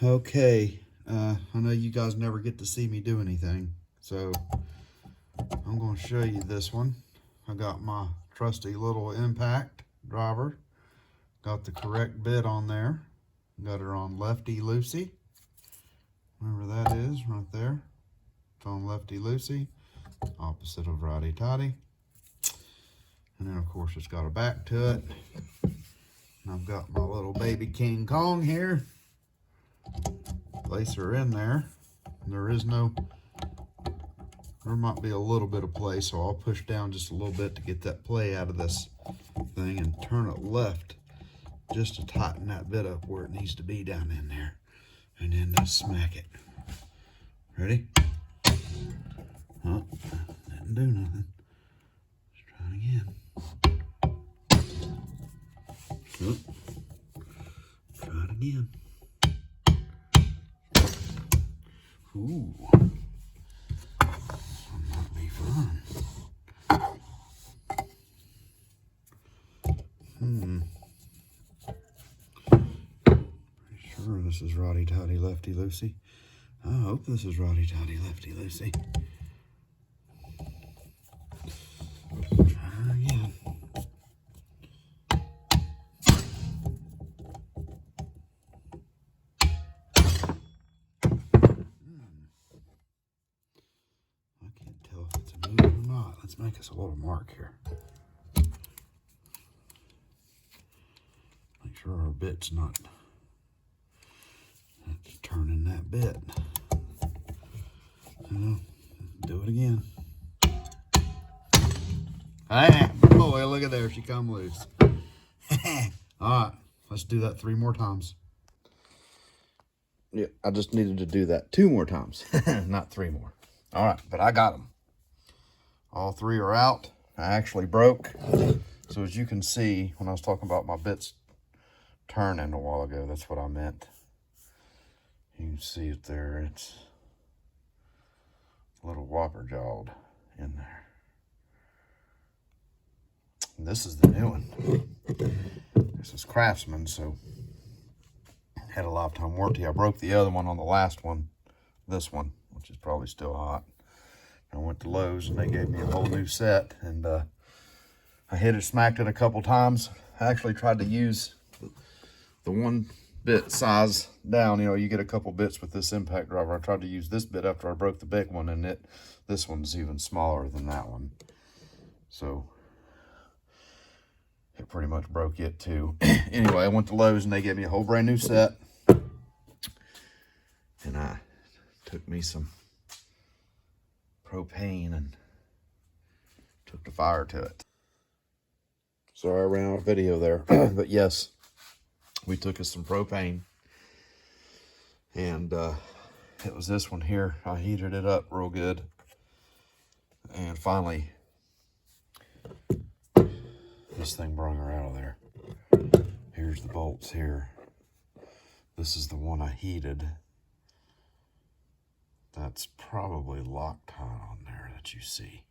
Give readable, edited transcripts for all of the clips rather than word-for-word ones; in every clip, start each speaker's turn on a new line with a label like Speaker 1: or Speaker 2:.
Speaker 1: Okay, I know you guys never get to see me do anything, so I'm going to show you this one. I got my trusty little impact driver, got the correct bit on there, got her on lefty loosey, wherever that is, right there. It's on lefty loosey, opposite of righty tighty, and then of course it's got a back to it. And I've got my little baby King Kong here. Place her in there. There might be a little bit of play, so I'll push down just a little bit to get that play out of this thing and turn it left just to tighten that bit up where it needs to be down in there, and then just smack it. Ready? Oh, didn't do nothing. Let's try it again. Oh, try it again. Ooh, that might be fun. Pretty sure this is righty tighty lefty loosey. I hope this is righty tighty lefty loosey. Try again. I can't tell if it's a move or not. Let's make us a little mark here. Make sure our bit's not turning that bit. Do it again. Ah, boy, look at there, she come loose. All right, let's do that 3 more times. Yeah, I just needed to do that 2 more times, not 3 more. All right, but I got them. All 3 are out. I actually broke. So as you can see, when I was talking about my bits turning a while ago, that's what I meant. You can see it there. It's a little whopper jawed in there. And this is the new one. This is Craftsman, so had a lifetime warranty. I broke the other one on the last one, this one, which is probably still hot. I went to Lowe's and they gave me a whole new set, and I hit it, smacked it a couple times. I actually tried to use the 1 bit size down. You know, you get a couple bits with this impact driver. I tried to use this bit after I broke the big one, and this one's even smaller than that one. So it pretty much broke it too. Anyway, I went to Lowe's and they gave me a whole brand new set. And I took me some propane and took the fire to it. Sorry I ran out of video there. But yes, we took us some propane. And it was this one here. I heated it up real good. And finally, this thing brung her out of there. Here's the bolts here. This is the one I heated. That's probably Loctite on there that you see.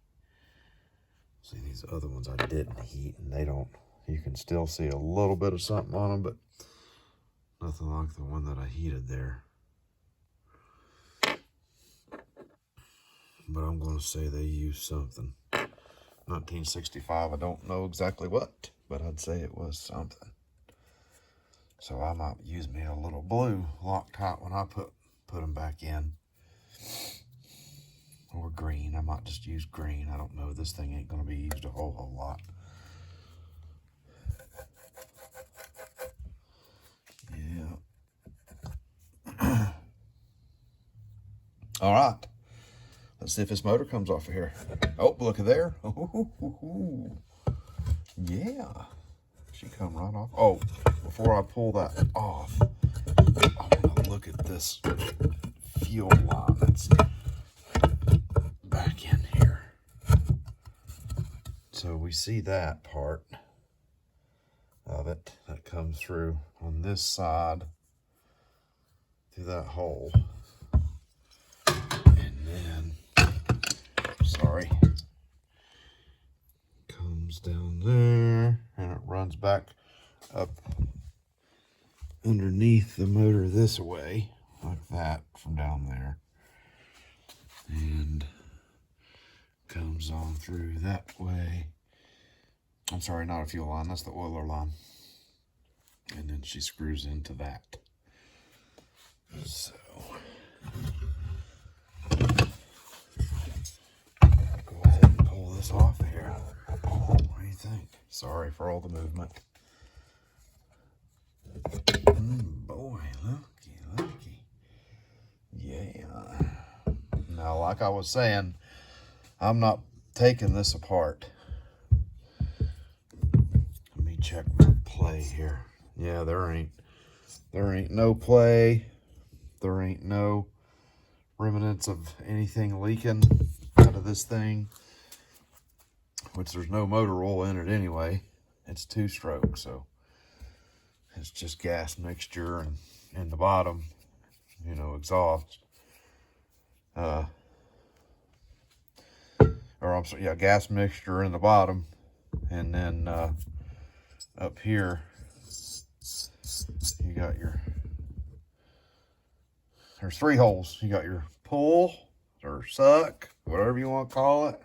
Speaker 1: See, these other ones I didn't heat, and they don't, you can still see a little bit of something on them, but nothing like the one that I heated there. But I'm going to say they used something. 1965, I don't know exactly what, but I'd say it was something. So I might use me a little blue Loctite when I put them back in. Or green. I might just use green. I don't know. This thing ain't going to be used a whole lot. Yeah. All right. Let's see if this motor comes off of here. Oh, look at there. Ooh. Yeah. She come right off. Oh, before I pull that off, I want to look at this fuel line that's back in here. So we see that part of it that comes through on this side through that hole. And then, sorry, comes down there and it runs back up underneath the motor this way. like that from down there. And comes on through that way. I'm sorry, not a fuel line, that's the oiler line. And then she screws into that. So, go ahead and pull this off here. What do you think? Sorry for all the movement. Boy, looky. Yeah. Now, like I was saying, I'm not taking this apart. Let me check my play here. Yeah, there ain't no play. There ain't no remnants of anything leaking out of this thing, which there's no motor oil in it anyway. It's 2-stroke, so it's just gas mixture and in the bottom, you know, exhaust. Or I'm sorry, yeah, gas mixture in the bottom, and then up here you got your, there's 3 holes. You got your pull or suck, whatever you want to call it.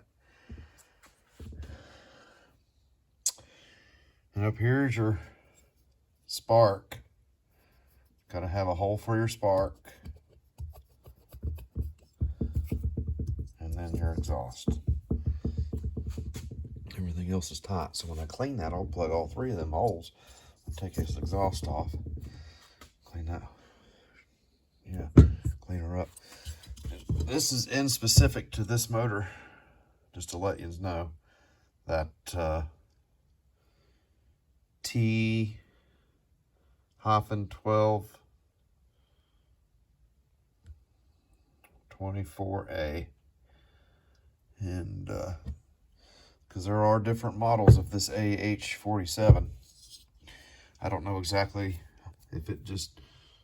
Speaker 1: And up here's your spark. Got to have a hole for your spark. And then your exhaust. Everything else is tight. So when I clean that, I'll plug all 3 of them holes. I'll take this exhaust off. Clean that. Yeah, clean her up. This is in specific to this motor, just to let you know that T-1224A, and because there are different models of this AH47. I don't know exactly if it just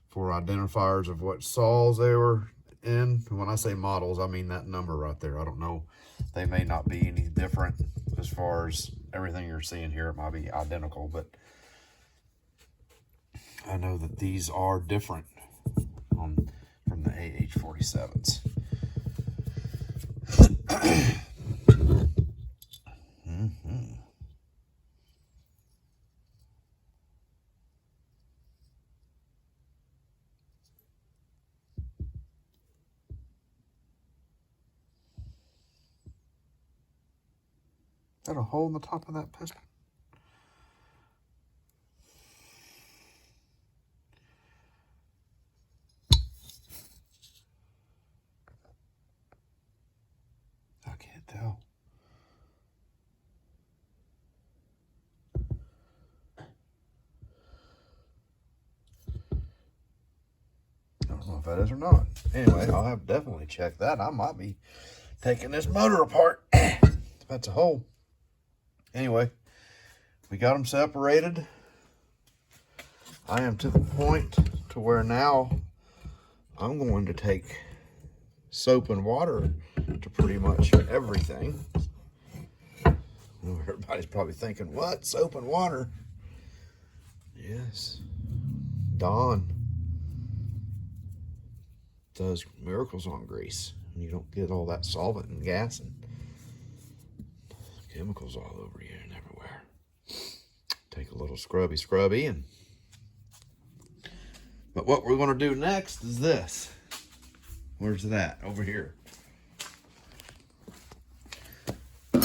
Speaker 1: for identifiers of what saws they were in. When I say models, I mean that number right there. I don't know. They may not be any different as far as everything you're seeing here. It might be identical, but I know that these are different from the AH47s. Is that a hole in the top of that piston? I can't tell. I don't know if that is or not. Anyway, I'll have to definitely check that. I might be taking this motor apart. That's a hole. Anyway, we got them separated. I am to the point to where now I'm going to take soap and water to pretty much everything. Everybody's probably thinking, what? Soap and water? Yes. Dawn does miracles on grease. And you don't get all that solvent and gas and chemicals all over you and everywhere. Take a little scrubby and but what we're going to do next is this. Where's that? Over here. I'm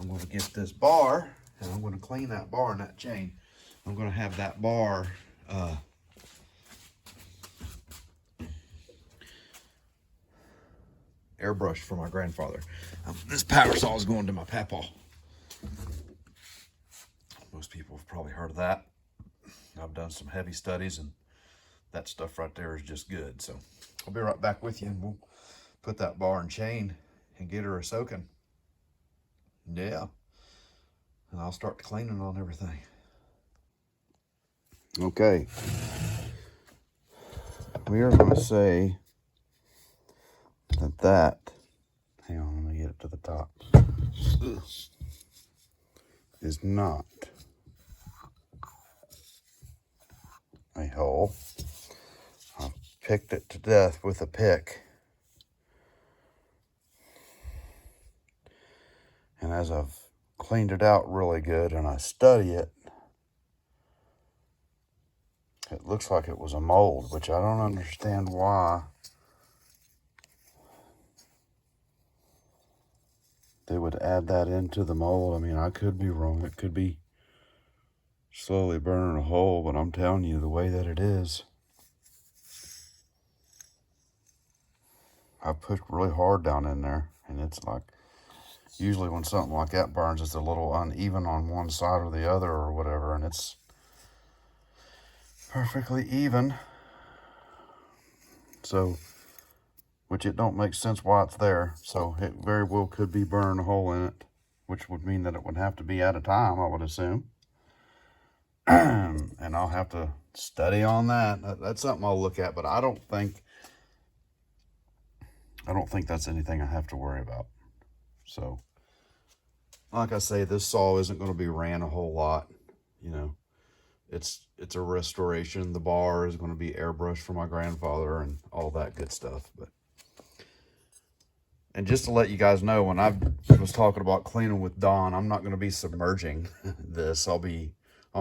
Speaker 1: going to get this bar and I'm going to clean that bar and that chain. I'm going to have that bar airbrushed for my grandfather. This power saw is going to my papaw. Most people have probably heard of that. I've done some heavy studies and that stuff right there is just good. So I'll be right back with you and we'll put that bar and chain and get her a soaking. Yeah. And I'll start cleaning on everything. Okay. We are going to say that, hang on, let me get it to the top, is not hole. I picked it to death with a pick. And as I've cleaned it out really good and I study it, it looks like it was a mold, which I don't understand why they would add that into the mold. I mean, I could be wrong. It could be slowly burning a hole, but I'm telling you, the way that it is, I pushed really hard down in there, and it's like, usually when something like that burns, it's a little uneven on one side or the other or whatever, and it's perfectly even. So, which it don't make sense why it's there. So it very well could be burning a hole in it, which would mean that it would have to be at a time, I would assume. And I'll have to study on that. That's something I'll look at, but I don't think that's anything I have to worry about. So, like I say, this saw isn't going to be ran a whole lot. You know, it's a restoration. The bar is going to be airbrushed for my grandfather and all that good stuff. And just to let you guys know, when I was talking about cleaning with Dawn, I'm not going to be submerging this. I'll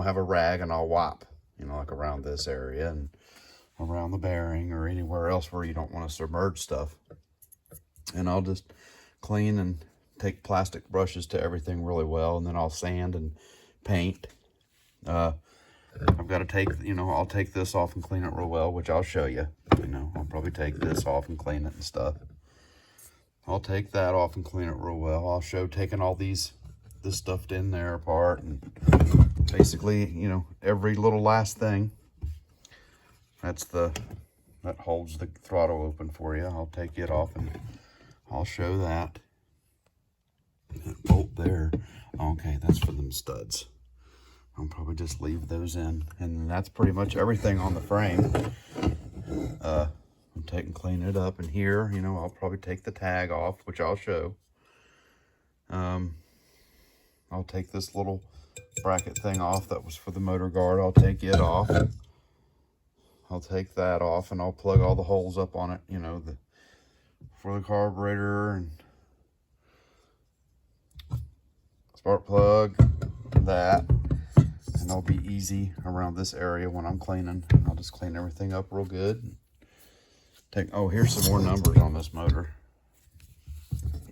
Speaker 1: have a rag and I'll wipe, you know, like around this area and around the bearing or anywhere else where you don't want to submerge stuff. And I'll just clean and take plastic brushes to everything really well, and then I'll sand and paint. I've got to take, you know, I'll take this off and clean it real well, which I'll show you. You know, I'll probably take this off and clean it and stuff. I'll take that off and clean it real well. I'll show taking all this stuff in there apart, and basically, you know, every little last thing. That holds the throttle open for you. I'll take it off and I'll show that. That bolt there, okay, that's for them studs. I'll probably just leave those in, and that's pretty much everything on the frame. I'm taking, clean it up, and here, you know, I'll probably take the tag off, which I'll show. I'll take this little bracket thing off that was for the motor guard. I'll take it off. I'll take that off, and I'll plug all the holes up on it, you know, for the carburetor and spark plug, that. And I'll be easy around this area when I'm cleaning. I'll just clean everything up real good. Oh, here's some more numbers on this motor,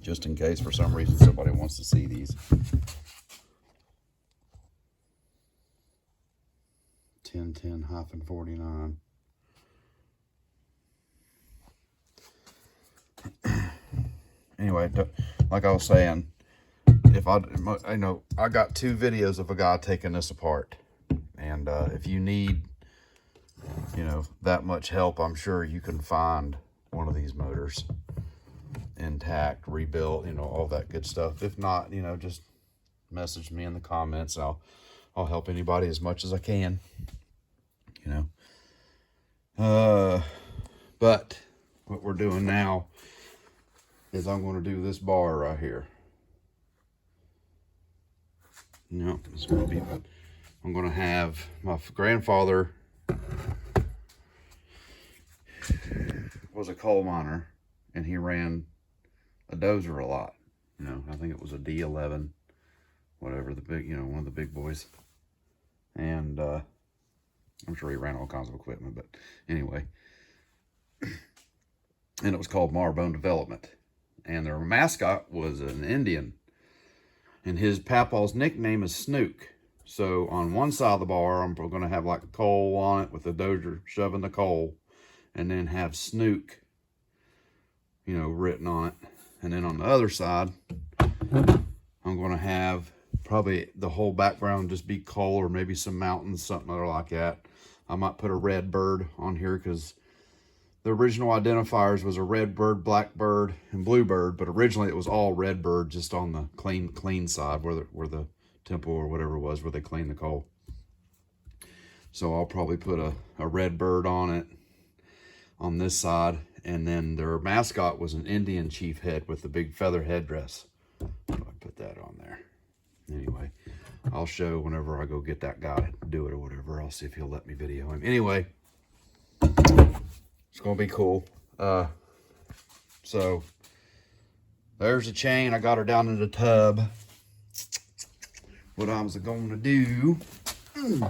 Speaker 1: just in case for some reason somebody wants to see these. 1010-49. Anyway, like I was saying, I know I got 2 videos of a guy taking this apart, and if you need, you know, that much help, I'm sure you can find one of these motors intact, rebuilt, you know, all that good stuff. If not, you know, just message me in the comments. I'll help anybody as much as I can, you know. But what we're doing now is I'm going to do this bar right here. You know, it's going to be, I'm going to have my grandfather was a coal miner, and he ran a dozer a lot. You know, I think it was a D11, whatever, the big, you know, one of the big boys. And I'm sure he ran all kinds of equipment, but anyway. And it was called Marbone Development. And their mascot was an Indian. And his papaw's nickname is Snook. So on one side of the bar, I'm going to have like a coal on it with a dozer shoving the coal. And then have Snook, you know, written on it. And then on the other side, I'm going to have probably the whole background just be coal, or maybe some mountains, something like that. I might put a red bird on here because the original identifiers was a red bird, black bird, and blue bird. But originally it was all red bird, just on the clean side where the temple or whatever it was, where they clean the coal. So I'll probably put a red bird on it on this side. And then their mascot was an Indian chief head with the big feather headdress. So I put that on there. Anyway, I'll show whenever I go get that guy to do it or whatever. see if he'll let me video him. Anyway, it's gonna be cool. So there's the chain. I got her down in the tub. What I was gonna do, I'm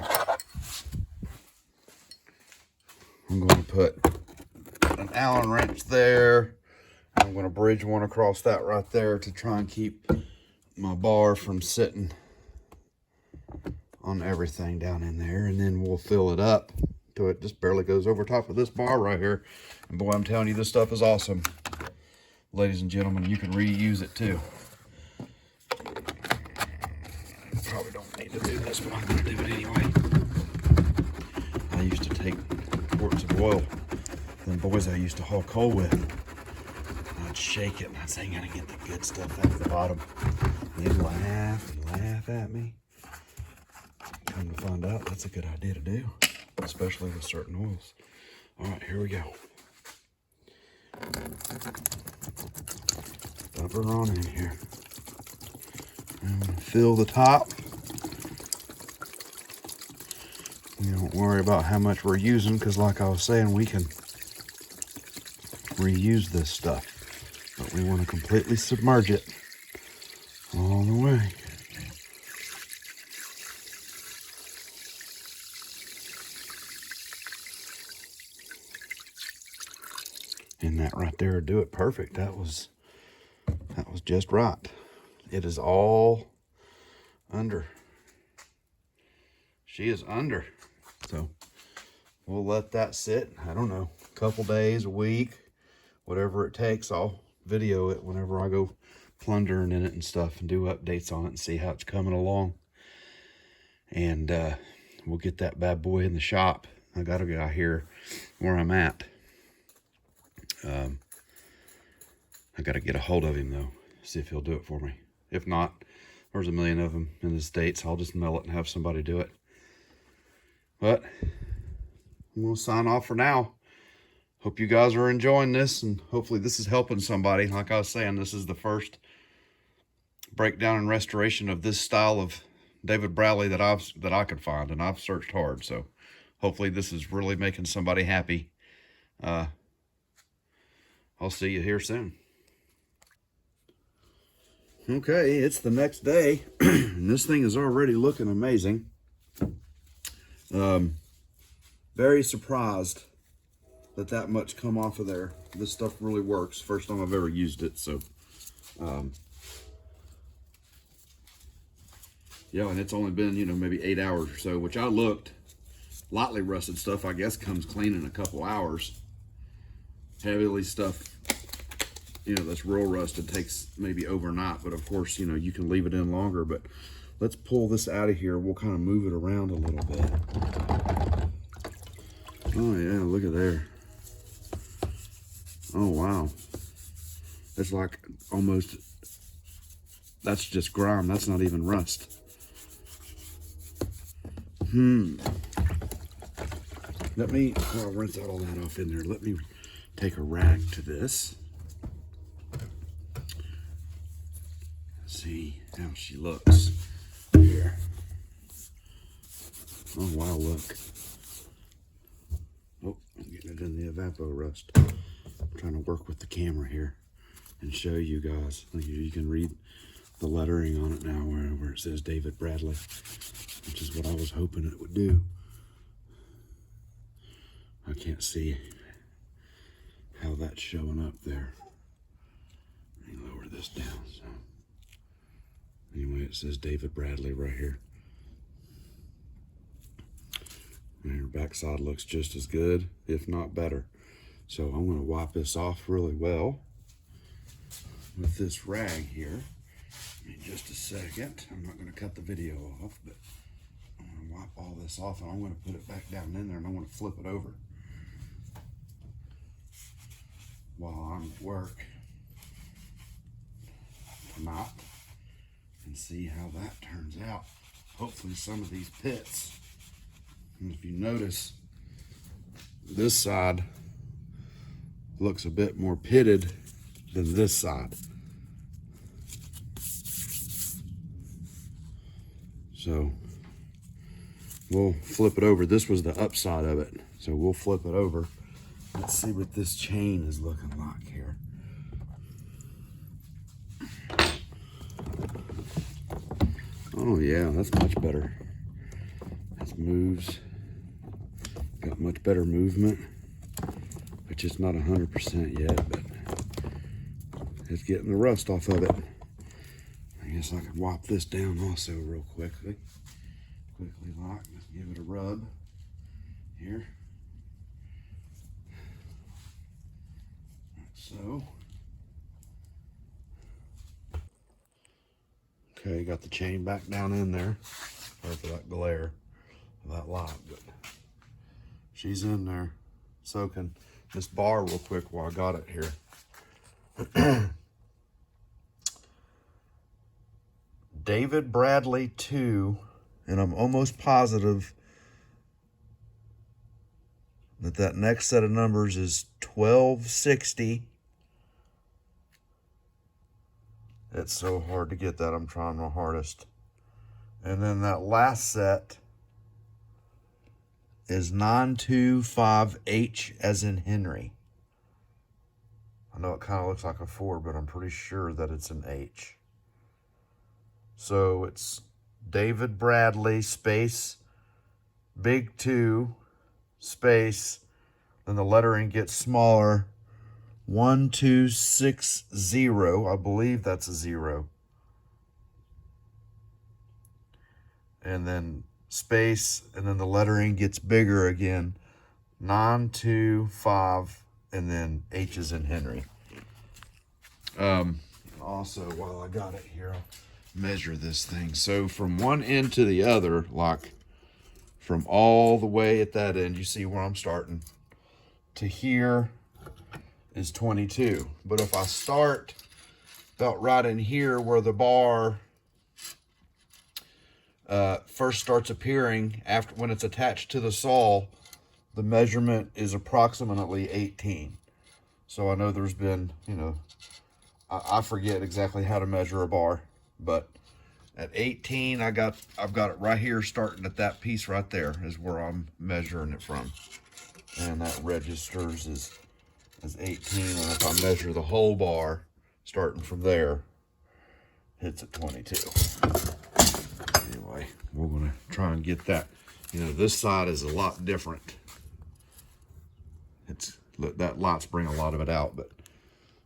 Speaker 1: gonna put an Allen wrench there. I'm gonna bridge one across that right there to try and keep my bar from sitting on everything down in there, and then we'll fill it up till it just barely goes over top of this bar right here. And boy, I'm telling you, this stuff is awesome. Ladies and gentlemen, you can reuse it too. Probably don't need to do this, but I'm gonna do it anyway. I used to take quarts of oil, them boys I used to haul coal with. I'd shake it and I'd say, I gotta get the good stuff out of the bottom. They'd laugh and laugh at me. Come to find out, that's a good idea to do, especially with certain oils. All right, here we go. Dump her on in here. I'm gonna fill the top. You don't worry about how much we're using, because like I was saying, we can reuse this stuff. But we want to completely submerge it all the way. And that right there would do it perfect. That was just right. It is all under. She is under. So we'll let that sit, I don't know, a couple days, a week, whatever it takes. I'll video it whenever I go plundering in it and stuff and do updates on it and see how it's coming along. And we'll get that bad boy in the shop. I got a guy here where I'm at. I got to get a hold of him though, see if he'll do it for me. If not, there's a million of them in the States. I'll just mail it and have somebody do it. But I'm going to sign off for now. Hope you guys are enjoying this, and hopefully this is helping somebody. Like I was saying, this is the first breakdown and restoration of this style of David Bradley that I could find, and I've searched hard. So hopefully this is really making somebody happy. I'll see you here soon. Okay, it's the next day, and this thing is already looking amazing. Very surprised that much come off of there. This stuff really works. First time I've ever used it, so yeah, and it's only been, you know, maybe 8 hours or so, which I looked. Lightly rusted stuff, I guess, comes clean in a couple hours. Heavily stuff, you know, that's real rusted takes maybe overnight, but of course, you know, you can leave it in longer. But let's pull this out of here. We'll kind of move it around a little bit. Oh yeah, look at there. Oh wow. It's like almost, that's just grime. That's not even rust. Let me, I'll rinse out all that off in there. Let me take a rag to this. See how she looks here. Oh wow, look. Oh, I'm getting it in the evapor rust. I'm trying to work with the camera here and show you guys. You can read the lettering on it now where it says David Bradley, which is what I was hoping it would do. I can't see how that's showing up there. Let me lower this down. So anyway, it says David Bradley right here. And her backside looks just as good, if not better. So I'm going to wipe this off really well with this rag here in just a second. I'm not going to cut the video off, but I'm going to wipe all this off, and I'm going to put it back down in there, and I'm going to flip it over while I'm at work tonight and see how that turns out. Hopefully some of these pits, and if you notice, this side looks a bit more pitted than this side. So we'll flip it over. This was the upside of it, so we'll flip it over. Let's see what this chain is looking like here. Oh yeah, that's much better. It moves, got much better movement, which is not 100% yet, but it's getting the rust off of it. I guess I could wipe this down also real quickly. Quickly lock, let's give it a rub here. So, okay, got the chain back down in there. Sorry for that glare of that light, but she's in there soaking. This bar real quick while I got it here. David Bradley 2, and I'm almost positive that that next set of numbers is 1260. It's so hard to get that. I'm trying my hardest. And then that last set is 925H as in Henry. I know it kind of looks like a 4, but I'm pretty sure that it's an H. So it's David Bradley space big 2 space, then the lettering gets smaller, 1260. I believe that's a 0. And then space, and then the lettering gets bigger again, 925, and then H is in Henry. Also, while I got it here, I'll measure this thing. So from one end to the other, like from all the way at that end, you see where I'm starting, to here is 22. But if I start about right in here where the bar first starts appearing, after when it's attached to the saw, the measurement is approximately 18. So I know there's been, you know, I forget exactly how to measure a bar, but at 18, I've got it right here, starting at that piece right there is where I'm measuring it from, and that registers as 18. And if I measure the whole bar, starting from there, hits at 22. Anyway, we're gonna try and get that. You know, this side is a lot different. Look, that light's bring a lot of it out, but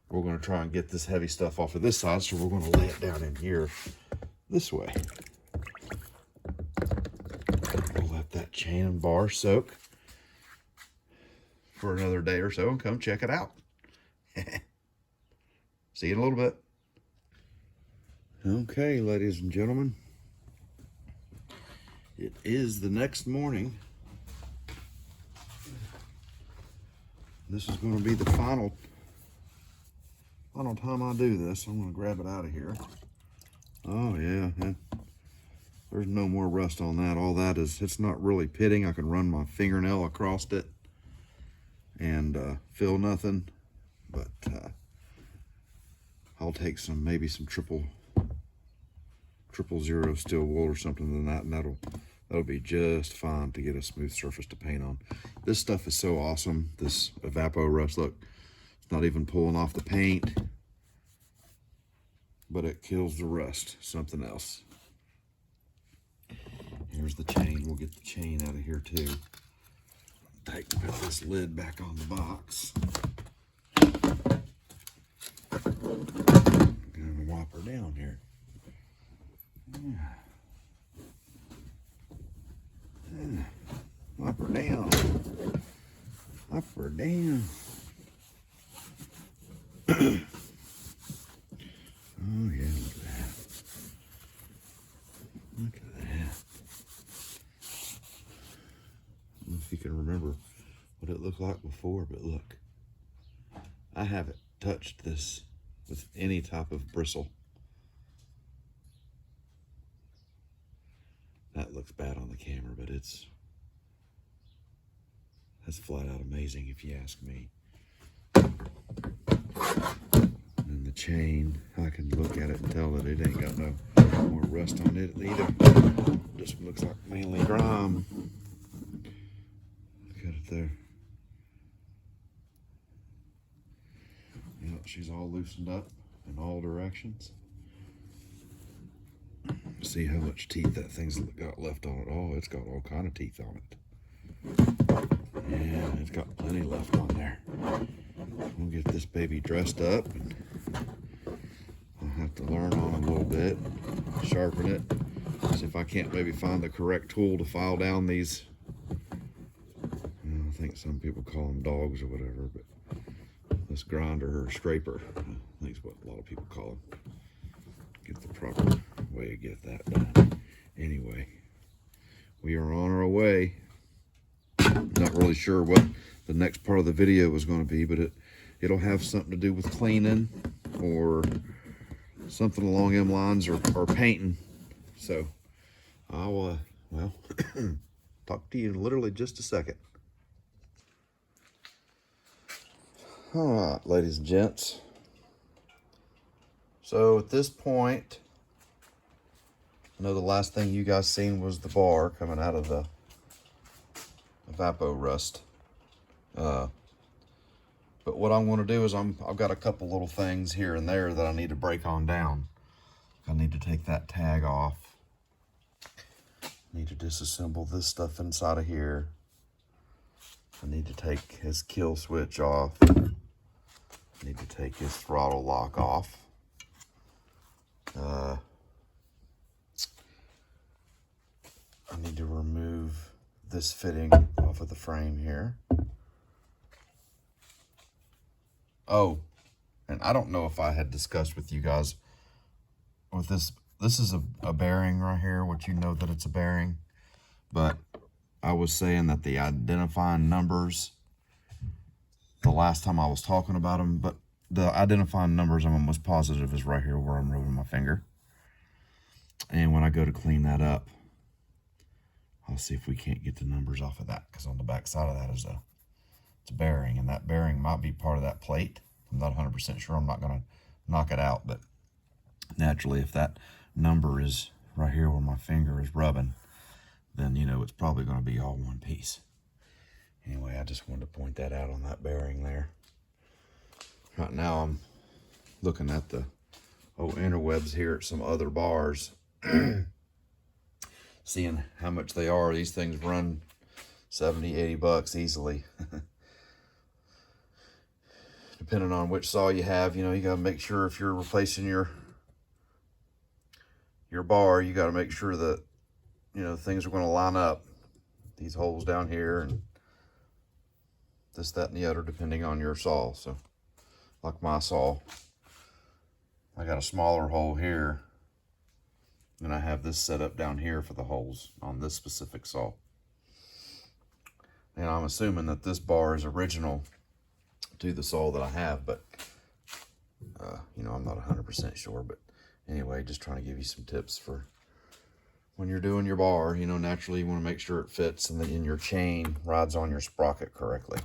Speaker 1: we're going to try and get this heavy stuff off of this side, so we're going to lay it down in here this way. We'll let that chain and bar soak for another day or so and come check it out. See you in a little bit. Okay, ladies and gentlemen, it is the next morning. This is going to be the final time I do this. I'm going to grab it out of here. Oh yeah, there's no more rust on that. All that is, it's not really pitting. I can run my fingernail across it and feel nothing, but I'll take maybe some triple zero steel wool or something than that, and that'll be just fine to get a smooth surface to paint on. This stuff is so awesome. This Evapo Rust, look, it's not even pulling off the paint, but it kills the rust. Something else. Here's the chain. We'll get the chain out of here too. Put this lid back on the box. I'm gonna wipe her down here. Wipe her down. Wipe her down. Oh yeah, look at that. Look at that. I don't know if you can remember what it looked like before, but look. I haven't touched this with any type of bristle. That looks bad on the camera, but that's flat out amazing if you ask me. And the chain, I can look at it and tell that it ain't got no more rust on it either. Just looks like mainly grime. Look at it there. Yep, she's all loosened up in all directions. See how much teeth that thing's got left on it. Oh, it's got all kind of teeth on it. And it's got plenty left on there. We'll get this baby dressed up. And I'll have to learn on a little bit, sharpen it. See if I can't maybe find the correct tool to file down these. I think some people call them dogs or whatever, but this grinder or scraper, I think is what a lot of people call them. Get the proper way to get that done. Anyway, we are on our way. Not really sure what the next part of the video is going to be, but it'll have something to do with cleaning or something along them lines, or painting. So I'll well talk to you in literally just a second. All right, ladies and gents. So at this point, I know the last thing you guys seen was the bar coming out of the evapo rust. But what I'm going to do is I've got a couple little things here and there that I need to break on down. I need to take that tag off. I need to disassemble this stuff inside of here. I need to take his kill switch off. I need to take his throttle lock off. I need to remove this fitting off of the frame here. Oh, and I don't know if I had discussed with you guys with this is a bearing right here, which you know that it's a bearing, but I was saying that the identifying numbers, the last time I was talking about them, but the identifying numbers I'm almost positive is right here where I'm rubbing my finger. And when I go to clean that up, I'll see if we can't get the numbers off of that, because on the back side of that is it's a bearing, and that bearing might be part of that plate. I'm not 100% sure. I'm not going to knock it out, but naturally, if that number is right here where my finger is rubbing, then you know it's probably going to be all one piece. Anyway, I just wanted to point that out on that bearing there. Right now, I'm looking at the interwebs here at some other bars, seeing how much they are. These things run 70, 80 bucks easily. Depending on which saw you have, you know, you got to make sure if you're replacing your bar, you got to make sure that, you know, things are going to line up. These holes down here and this, that, and the other, depending on your saw. So, like my saw, I got a smaller hole here, and I have this set up down here for the holes on this specific saw. And I'm assuming that this bar is original to the saw that I have, but you know, I'm not 100% sure. But anyway, just trying to give you some tips for when you're doing your bar. You know, naturally you want to make sure it fits and that in your chain rides on your sprocket correctly.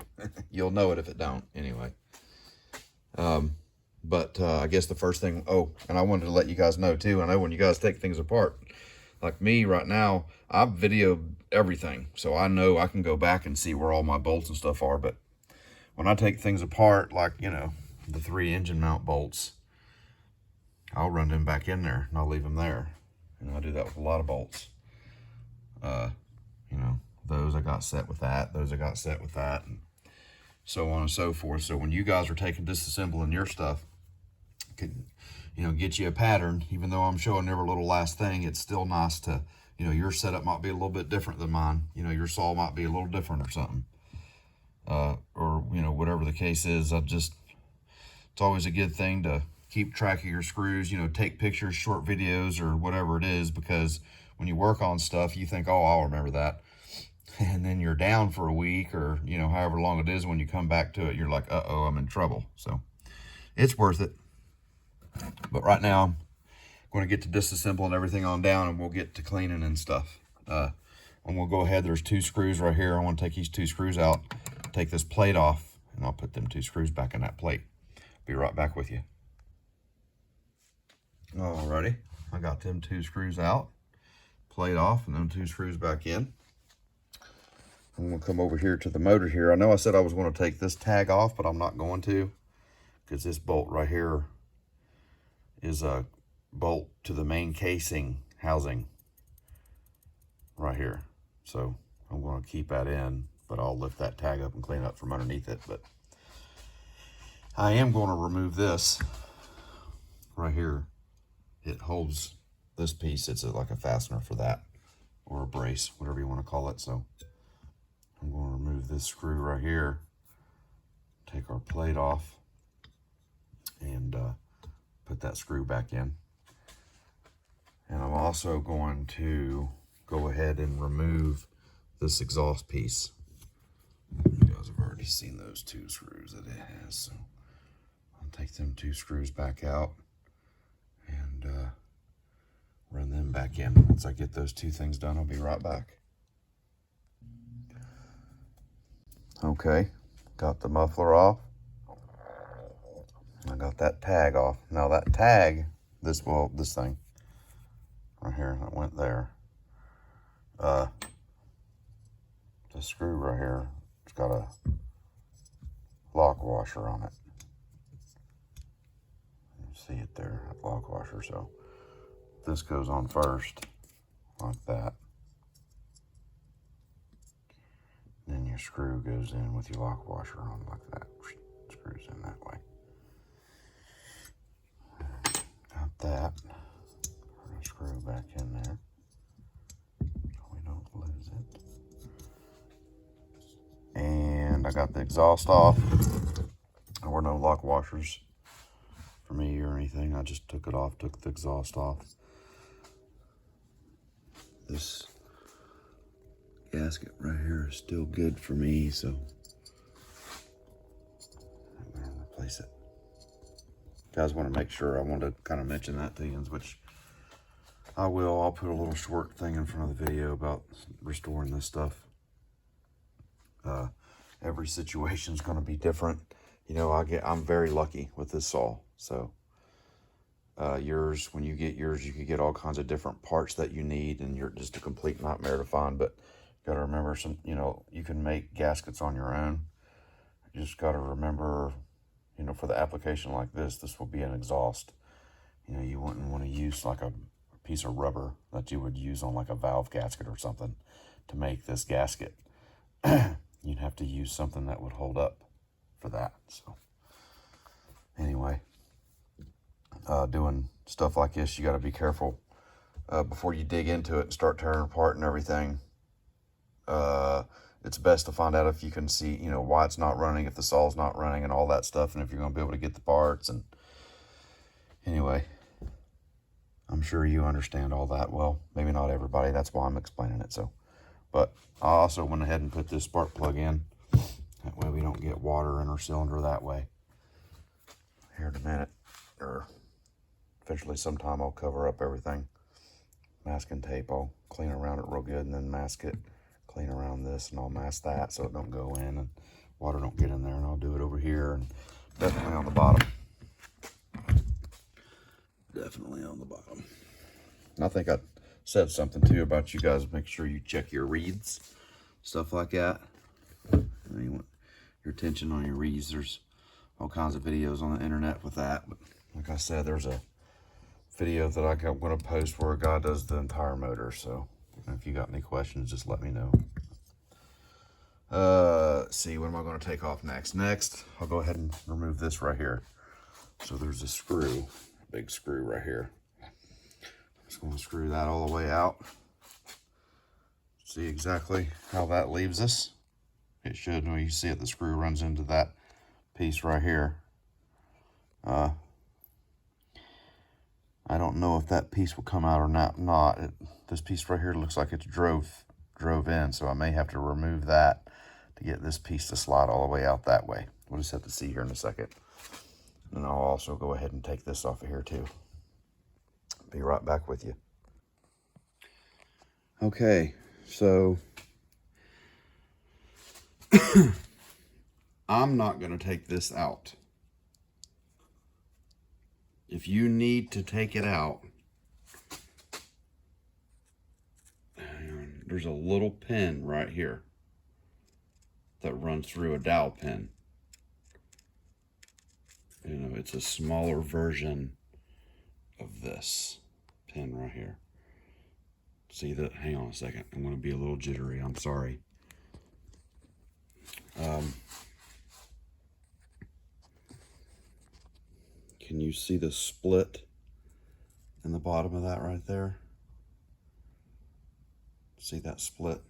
Speaker 1: You'll know it if it don't, anyway. But I guess the first thing, and I wanted to let you guys know too, I know when you guys take things apart, like me right now, I've videoed everything, so I know I can go back and see where all my bolts and stuff are. But when I take things apart, like, you know, the 3 engine mount bolts, I'll run them back in there and I'll leave them there. And I do that with a lot of bolts. You know, those I got set with that, those I got set with that, and so on and so forth. So when you guys are taking disassembling your stuff, can, you know, get you a pattern. Even though I'm showing every little last thing, it's still nice to, you know, your setup might be a little bit different than mine. You know, your saw might be a little different or something. Or, you know, whatever the case is, it's always a good thing to keep track of your screws, you know, take pictures, short videos, or whatever it is, because when you work on stuff, you think, oh, I'll remember that. And then you're down for a week, or, you know, however long it is, when you come back to it, you're like, uh-oh, I'm in trouble. So it's worth it. But right now, I'm going to get to disassembling everything on down, and we'll get to cleaning and stuff. And we'll go ahead. There's 2 screws right here. I want to take these 2 screws out, take this plate off, and I'll put them 2 screws back in that plate. Be right back with you. Alrighty. I got them 2 screws out, plate off, and them 2 screws back in. I'm going to come over here to the motor here. I know I said I was going to take this tag off, but I'm not going to, because this bolt right here is a bolt to the main casing housing right here. So I'm going to keep that in, but I'll lift that tag up and clean it up from underneath it. But I am going to remove this right here. It holds this piece. It's like a fastener for that, or a brace, whatever you want to call it. So I'm going to remove this screw right here, take our plate off, and put that screw back in. And I'm also going to go ahead and remove this exhaust piece. You guys have already seen those 2 screws that it has, so I'll take them 2 screws back out and run them back in. Once I get those 2 things done, I'll be right back. Okay, got the muffler off. I got that tag off. Now that tag, this thing right here that went there, the screw right here, it's got a lock washer on it. You see it there, that lock washer. So this goes on first, like that. Then your screw goes in with your lock washer on like that. Screws in that way. Got that. We're gonna screw back in there so we don't lose it. And I got the exhaust off. There were no lock washers for me or anything. I just took it off, took the exhaust off. This gasket right here is still good for me, so I'm gonna replace it. Guys, want to make sure, I want to kind of mention that to you, which I will. I'll put a little short thing in front of the video about restoring this stuff. Every situation is going to be different. You know, I'm very lucky with this saw. So yours, when you get yours, you can get all kinds of different parts that you need, and you're just a complete nightmare to find. But you got to remember, you know, you can make gaskets on your own. You just got to remember, you know, for the application like this will be an exhaust. You know, you wouldn't want to use like a piece of rubber that you would use on like a valve gasket or something to make this gasket. You'd have to use something that would hold up for that. So anyway, doing stuff like this, you got to be careful before you dig into it and start tearing apart and everything. It's best to find out if you can see, you know, why it's not running, if the saw's not running and all that stuff, and if you're going to be able to get the parts. And anyway, I'm sure you understand all that. Well, maybe not everybody. That's why I'm explaining it. So, but I also went ahead and put this spark plug in. That way we don't get water in our cylinder that way. Here in a minute, or eventually sometime, I'll cover up everything. Masking tape, I'll clean around it real good and then mask it. Clean around this and I'll mask that so it don't go in and water don't get in there, and I'll do it over here and definitely on the bottom. Definitely on the bottom. And I think I said something too about you guys make sure you check your reeds, stuff like that. You want your attention on your reeds. There's all kinds of videos on the internet with that, but like I said, there's a video that I'm going to post where a guy does the entire motor. So if you got any questions, just let me know. Let's see, what am I going to take off next? Next, I'll go ahead and remove this right here. So there's a screw, a big screw right here. I'm just going to screw that all the way out. See exactly how that leaves us. It should, when you see it, the screw runs into that piece right here. I don't know if that piece will come out or not. This piece right here looks like it's drove in, so I may have to remove that to get this piece to slide all the way out that way. We'll just have to see here in a second. And I'll also go ahead and take this off of here too. Be right back with you. Okay, so I'm not going to take this out. If you need to take it out,
Speaker 2: there's a little pin right here that runs through a dowel pin. You know, it's a smaller version of this pin right here. See that? Hang on a second. I'm going to be a little jittery. I'm sorry. Can you see the split in the bottom of that right there? See that split?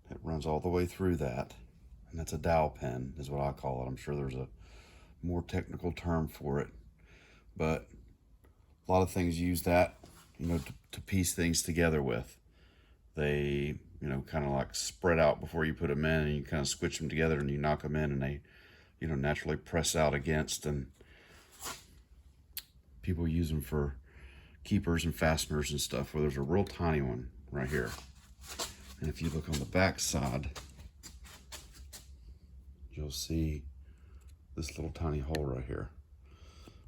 Speaker 2: It runs all the way through that, and that's a dowel pin is what I call it. I'm sure there's a more technical term for it, but a lot of things use that, you know, to piece things together with. They, you know, kind of like spread out before you put them in, and you kind of squitch them together and you knock them in, and they, you know, naturally press out against, and people use them for keepers and fasteners and stuff, where there's a real tiny one right here. And if you look on the back side, you'll see this little tiny hole right here.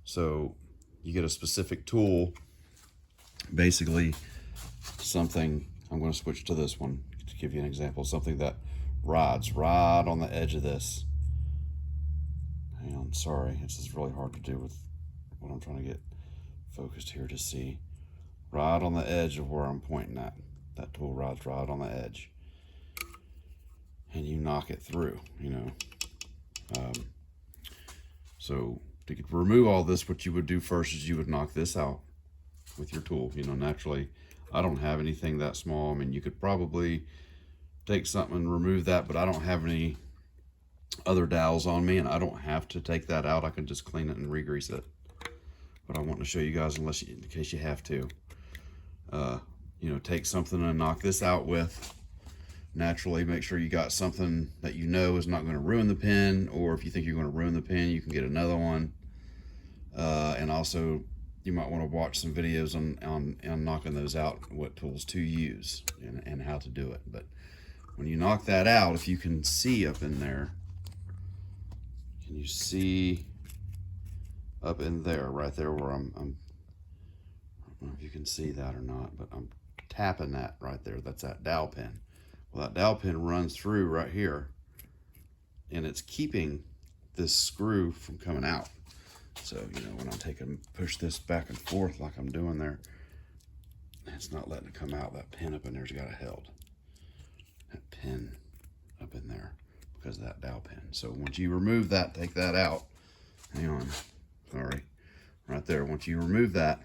Speaker 2: So you get a specific tool, basically something, I'm going to switch to this one to give you an example, something that rides right on the edge of this. Hang on, sorry, this is really hard to do with what I'm trying to get focused here to see. Right on the edge of where I'm pointing at. That tool rides right on the edge. And you knock it through, you know. So to remove all this, what you would do first is you would knock this out with your tool. You know, naturally, I don't have anything that small. I mean, you could probably take something and remove that, but I don't have any other dowels on me, and I don't have to take that out. I can just clean it and re-grease it. But I want to show you guys, in case you have to, you know, take something and knock this out with. Naturally, make sure you got something that you know is not going to ruin the pin, or if you think you're going to ruin the pin, you can get another one. And also, you might want to watch some videos on knocking those out, what tools to use and how to do it. But when you knock that out, if you can see up in there, can you see up in there, right there where I'm I don't know if you can see that or not, but I'm tapping that right there. That's that dowel pin. Well, that dowel pin runs through right here, and it's keeping this screw from coming out. So, you know, when I push this back and forth like I'm doing there, it's not letting it come out. That pin up in there's got it held. That pin up in there because of that dowel pin. So once you remove that, take that out. Hang on, sorry, right there. Once you remove that,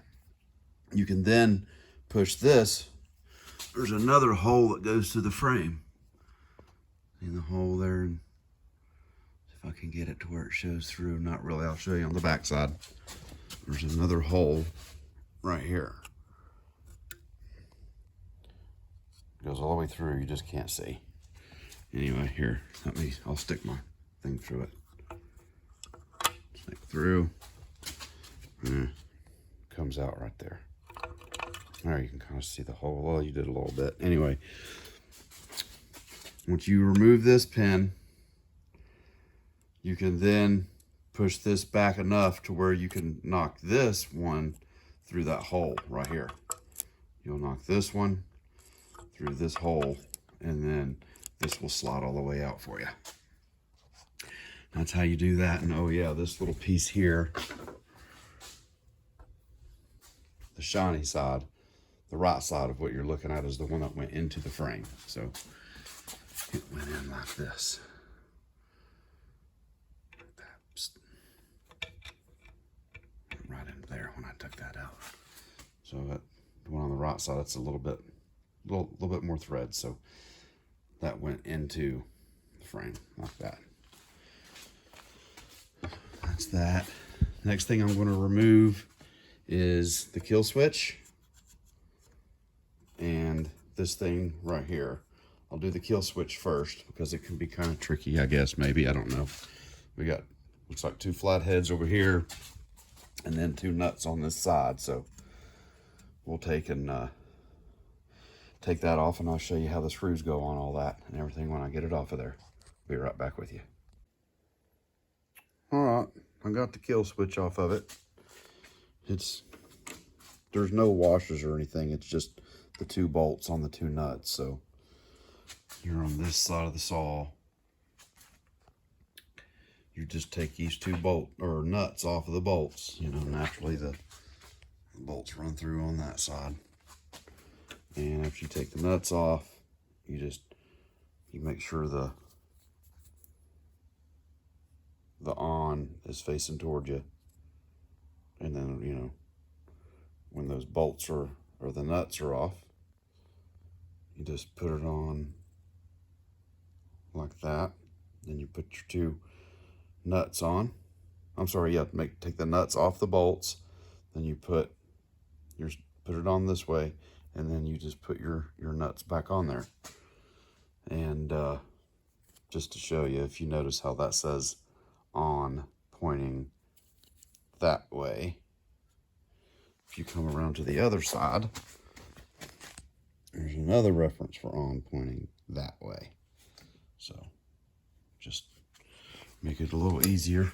Speaker 2: you can then push this. There's another hole that goes to the frame. In the hole there, and if I can get it to where it shows through, not really, I'll show you on the back side. There's another hole right here. It goes all the way through, you just can't see. Anyway, here, I'll stick my thing through it. Stick through, comes out right there. There, you can kind of see the hole. Well, you did a little bit. Anyway, once you remove this pin, you can then push this back enough to where you can knock this one through that hole right here. You'll knock this one through this hole, and then this will slide all the way out for you. That's how you do that. And oh yeah, this little piece here, the shiny side, the right side of what you're looking at is the one that went into the frame. So it went in like this. Right in there when I took that out. So that the one on the right side, it's a little bit more thread. So that went into the frame like that. That's that. Next thing I'm going to remove is the kill switch and this thing right here. I'll do the kill switch first because it can be kind of tricky, I guess, maybe, I don't know. We got, looks like 2 flat heads over here and then 2 nuts on this side. So we'll take that off, and I'll show you how the screws go on all that and everything when I get it off of there. Be right back with you. All right, I got the kill switch off of it. There's no washers or anything. It's just the 2 bolts on the 2 nuts. So you're on this side of the saw. You just take these 2 nuts off of the bolts. You know, naturally the bolts run through on that side. And after you take the nuts off, you make sure the on is facing towards you. And then, you know, when those bolts or the nuts are off, you just put it on like that. Then you put your 2 nuts on. I'm sorry, yeah, take the nuts off the bolts. Then you put it on this way, and then you just put your nuts back on there. And just to show you, if you notice how that says on pointing that way, if you come around to the other side, there's another reference for on pointing that way. So just make it a little easier.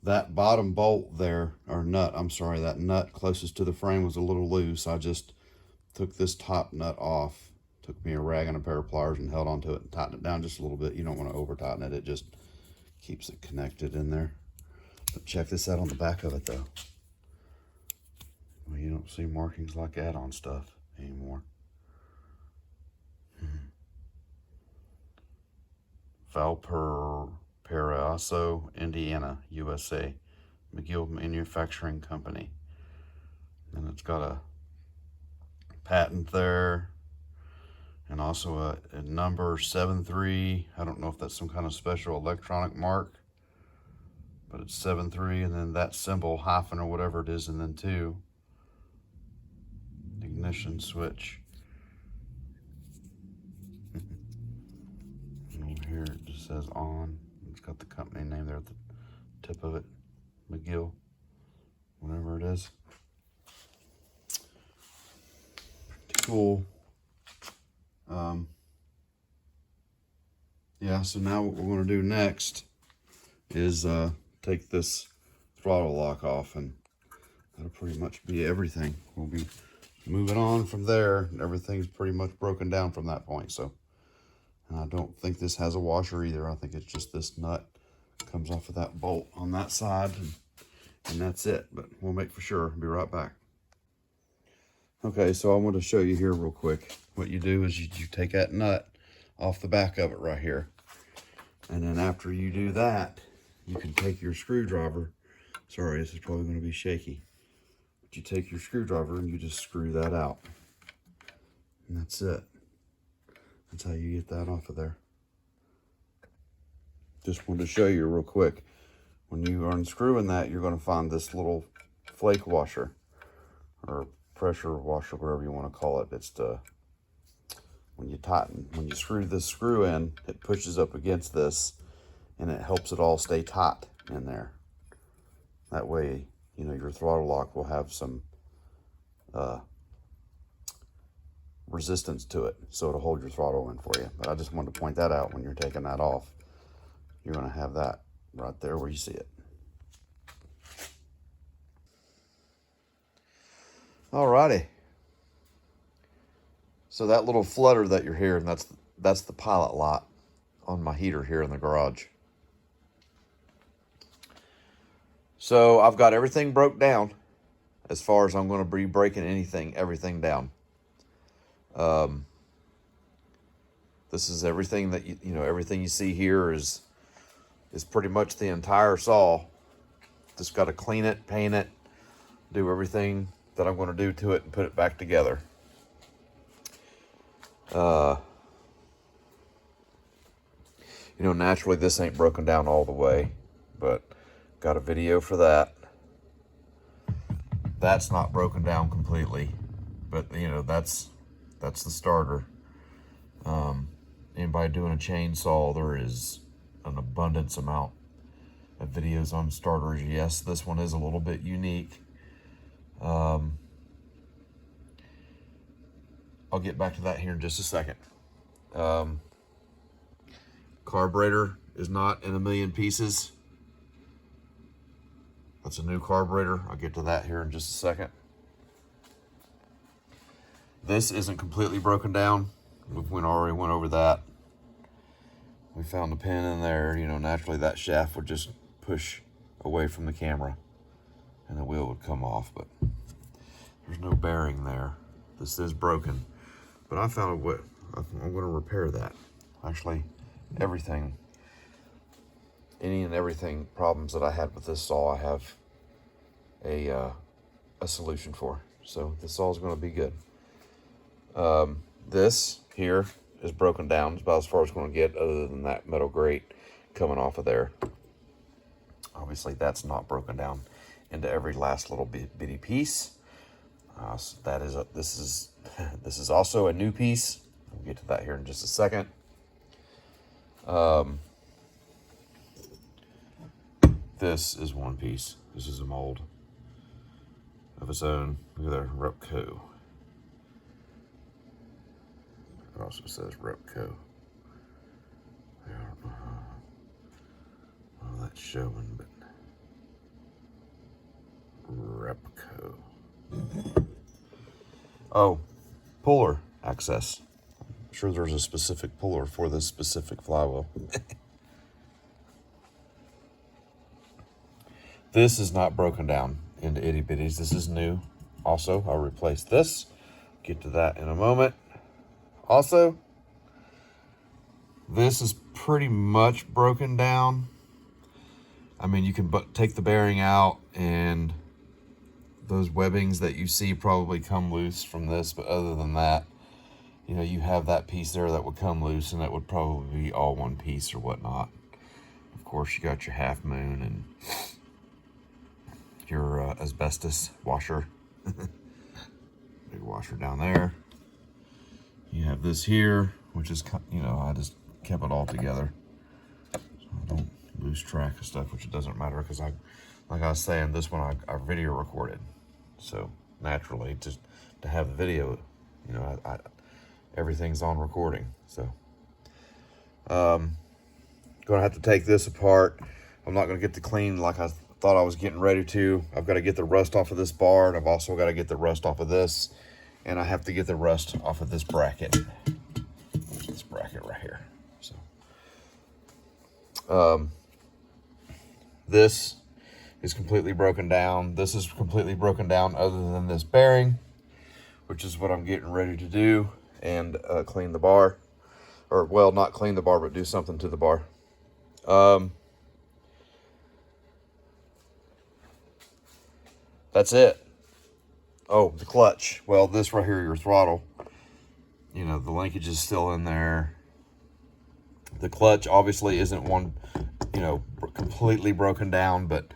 Speaker 2: That bottom bolt there, or nut, I'm sorry, that nut closest to the frame was a little loose. I just took this top nut off, took me a rag and a pair of pliers and held onto it and tightened it down just a little bit. You don't want to over tighten it. It just keeps it connected in there. But check this out on the back of it though. Well, you don't see markings like that on stuff anymore. Valparaiso, Indiana, USA. McGill Manufacturing Company. And it's got a patent there. And also a number 73. I don't know if that's some kind of special electronic mark. But it's 73, and then that symbol, hyphen or whatever it is, and then 2. Ignition switch. And over here it just says on. It's got the company name there at the tip of it. McGill, whatever it is. Pretty cool. Yeah, so now what we're going to do next is take this throttle lock off, and that'll pretty much be everything. We'll be moving on from there. Everything's pretty much broken down from that point. So, and I don't think this has a washer either. I think it's just this nut comes off of that bolt on that side, and that's it. But we'll make for sure. Be right back. Okay, so I want to show you here real quick. What you do is you take that nut off the back of it right here, and then after you do that, you can take your screwdriver. Sorry, this is probably going to be shaky. But you take your screwdriver and you just screw that out. And that's it. That's how you get that off of there. Just wanted to show you real quick. When you are unscrewing that, you're going to find this little flake washer or pressure washer, whatever you want to call it. It's the, when you screw this screw in, it pushes up against this and it helps it all stay taut in there. That way, you know, your throttle lock will have some resistance to it, so it'll hold your throttle in for you. But I just wanted to point that out. When you're taking that off, you're going to have that right there where you see it. Alrighty. So that little flutter that you're hearing, that's the pilot light on my heater here in the garage. So I've got everything broke down as far as I'm going to be breaking everything down. This is everything that you know, everything you see here is pretty much the entire saw. Just got to clean it, paint it, do everything that I'm going to do to it and put it back together. You know, naturally this ain't broken down all the way, but got a video for that. That's not broken down completely, but you know, that's the starter. Anybody doing a chainsaw, there is an abundance amount of videos on starters. Yes, this one is a little bit unique. I'll get back to that here in just a second. Carburetor is not in a million pieces. That's a new carburetor. I'll get to that here in just a second.
Speaker 1: This isn't completely broken down. We already went over that. We found the pin in there. You know, naturally that shaft would just push away from the camera and the wheel would come off, but there's no bearing there. This is broken, but I found what I'm going to repair that. Actually, everything, any and everything problems that I had with this saw, I have a solution for. So this saw is going to be good. This here is broken down. It's about as far as it's going to get, other than that metal grate coming off of there. Obviously, that's not broken down into every last little bitty piece. So that is this is also a new piece. We'll get to that here in just a second. This is one piece. This is a mold of its own. Look at there, Repco. It also says Repco. I don't know how well that's showing, but Repco. Oh, puller access. I'm sure there's a specific puller for this specific flywheel. This is not broken down into itty bitties. This is new. Also, I'll replace this. Get to that in a moment. Also, this is pretty much broken down. I mean, you can take the bearing out and those webbings that you see probably come loose from this, but other than that, you know, you have that piece there that would come loose, and that would probably be all one piece or whatnot. Of course, you got your half moon and your asbestos washer. Big washer down there. You have this here, which is, you know, I just kept it all together so I don't lose track of stuff, which it doesn't matter because like I was saying, this one I video recorded. So naturally, just to have the video, you know, everything's on recording. So gonna have to take this apart. I'm not gonna get the clean like I thought I was getting ready to. I've got to get the rust off of this bar, and I've also got to get the rust off of this, and I have to get the rust off of this bracket. This bracket right here. So this is completely broken down. This is completely broken down other than this bearing, which is what I'm getting ready to do, and clean the bar. Or, well, not clean the bar, but do something to the bar. That's it. Oh, the clutch. Well, this right here, your throttle. You know, the linkage is still in there. The clutch obviously isn't one, you know, completely broken down, but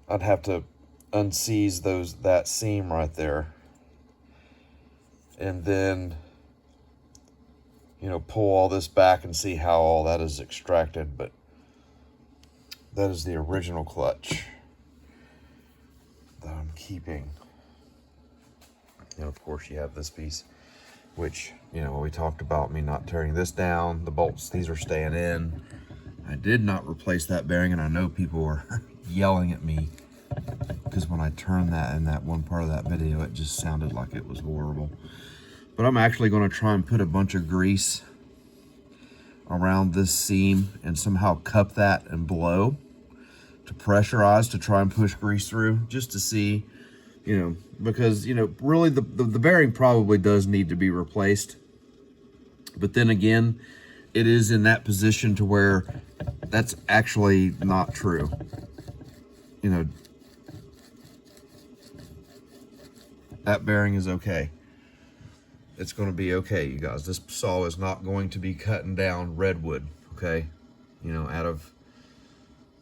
Speaker 1: I'd have to unseize that seam right there. And then, you know, pull all this back and see how all that is extracted, but that is the original clutch that I'm keeping. And of course you have this piece, which, you know, we talked about me not tearing this down. The bolts, these are staying in. I did not replace that bearing, and I know people were yelling at me because when I turned that in that one part of that video, it just sounded like it was horrible. But I'm actually going to try and put a bunch of grease around this seam and somehow cup that and blow to pressurize to try and push grease through, just to see, you know, because, you know, really the bearing probably does need to be replaced. But then again, it is in that position to where that's actually not true. You know, that bearing is okay. It's going to be okay, you guys. This saw is not going to be cutting down redwood, okay? You know, out of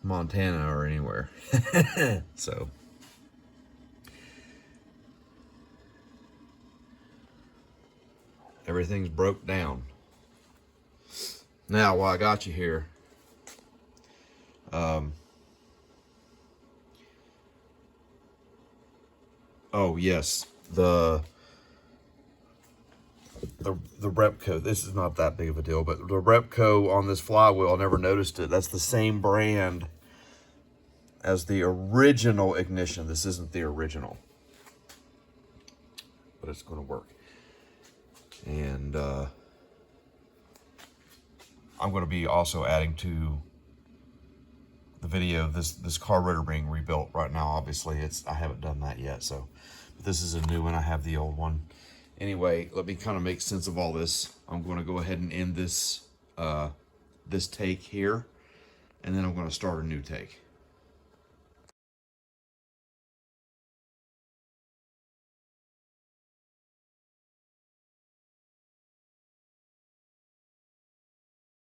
Speaker 1: Montana or anywhere. So everything's broke down. Now, while I got you here, oh yes, the Repco. This is not that big of a deal, but the Repco on this flywheel, I never noticed it. That's the same brand as the original ignition. This isn't the original. but it's going to work. And I'm going to be also adding to the video this carburetor being rebuilt right now. Obviously, I haven't done that yet, so but this is a new one. I have the old one. Anyway, let me kind of make sense of all this. I'm going to go ahead and end this this take here, and then I'm going to start a new take.